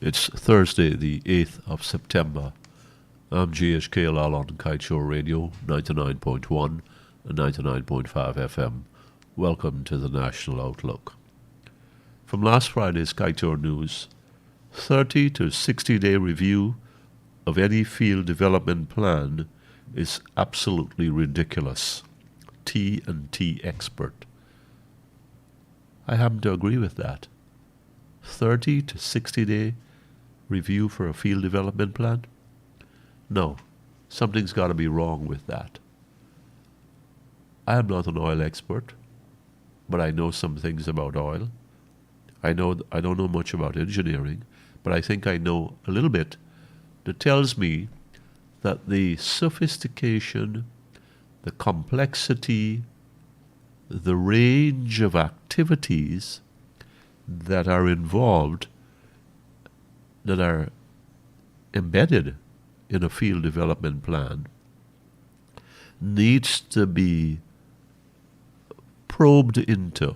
It's Thursday, the 8th of September. I'm GHK Lall on Kaieteur Radio, 99.1 and 99.5 FM. Welcome to the National Outlook. From last Friday's Kaieteur News, 30 to 60-day review of any field development plan is absolutely ridiculous. T&T expert. I happen to agree with that. 30 to 60-day review for a field development plan? No, something's got to be wrong with that. I am not an oil expert, but I know some things about oil. I don't know much about engineering, but I think I know a little bit that tells me that the sophistication, the complexity, the range of activities that are involved, that are embedded in a field development plan, needs to be probed into,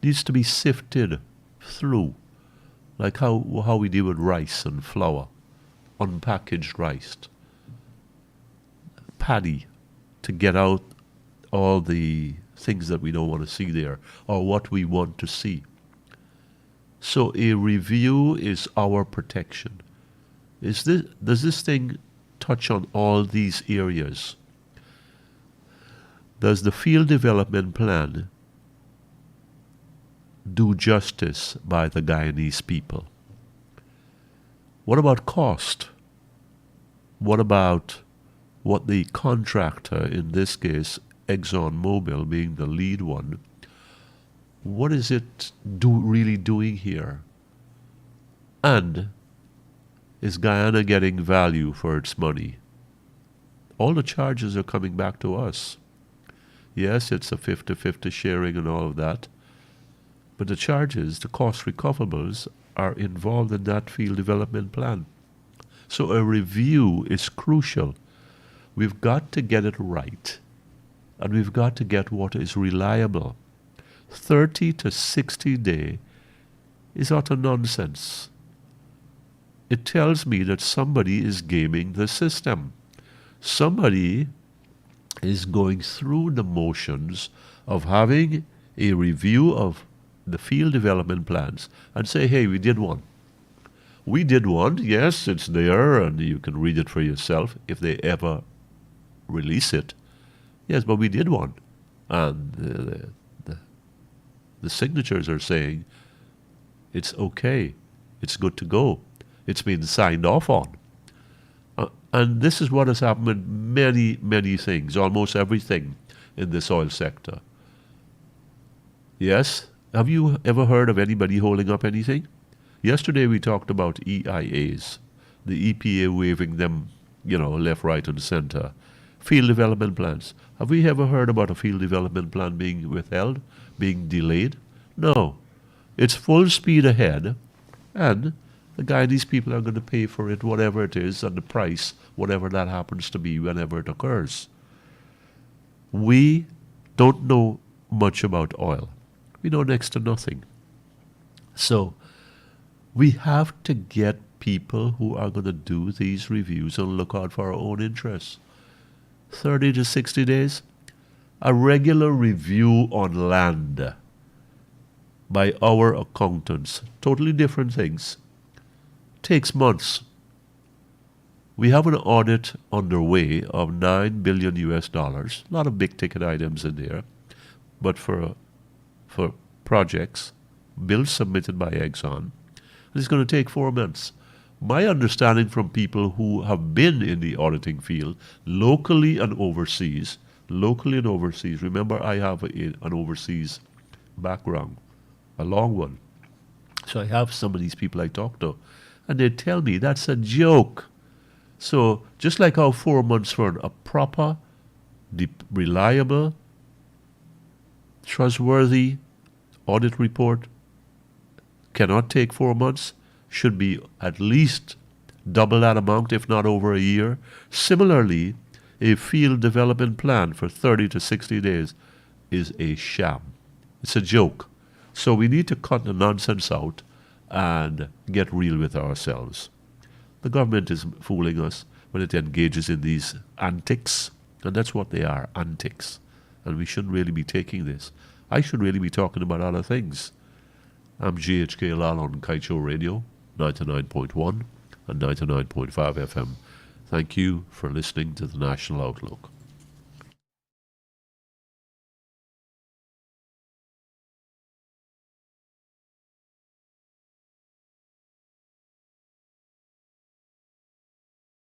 needs to be sifted through, like how we deal with rice and flour, unpackaged rice, paddy, to get out all the things that we don't want to see there, or what we want to see. So a review is our protection. Does this thing touch on all these areas? Does the field development plan do justice by the Guyanese people? What about cost? What about what the contractor, in this case ExxonMobil being the lead one, what is it really doing here? And is Guyana getting value for its money? All the charges are coming back to us. Yes, it's a 50-50 sharing and all of that, but the charges, the cost recoverables, are involved in that field development plan. So a review is crucial. We've got to get it right, and we've got to get what is reliable. 30 to 60 day is utter nonsense. It tells me that somebody is gaming the system. Somebody is going through the motions of having a review of the field development plans and say, hey, we did one. We did one, yes, it's there, and you can read it for yourself if they ever release it. Yes, but we did one. And the signatures are saying it's okay, it's good to go, it's been signed off on. And this is what has happened with many, many things, almost everything in this oil sector. Yes, have you ever heard of anybody holding up anything? Yesterday we talked about EIAs, the EPA waving them, left, right, and center. Field development plans. Have we ever heard about a field development plan being withheld, being delayed? No. It's full speed ahead, and the Guyanese people are going to pay for it, whatever it is, and the price, whatever that happens to be, whenever it occurs. We don't know much about oil. We know next to nothing. So we have to get people who are going to do these reviews and look out for our own interests. 30 to 60 days, a regular review on land by our accountants, totally different things, takes months. We have an audit underway of $9 billion US, a lot of big ticket items in there, but for projects, bills submitted by Exxon, it's going to take 4 months. My understanding from people who have been in the auditing field, locally and overseas, remember I have an overseas background, a long one. So I have some of these people I talk to, and they tell me that's a joke. So just like how 4 months for a proper, reliable, trustworthy audit report cannot take 4 months, should be at least double that amount, if not over a year. Similarly, a field development plan for 30 to 60 days is a sham. It's a joke. So we need to cut the nonsense out and get real with ourselves. The government is fooling us when it engages in these antics, and that's what they are, antics. And we shouldn't really be taking this. I should really be talking about other things. I'm GHK Lall on Kaieteur Radio, 99.1 and 99.5 FM. Thank you for listening to the National Outlook.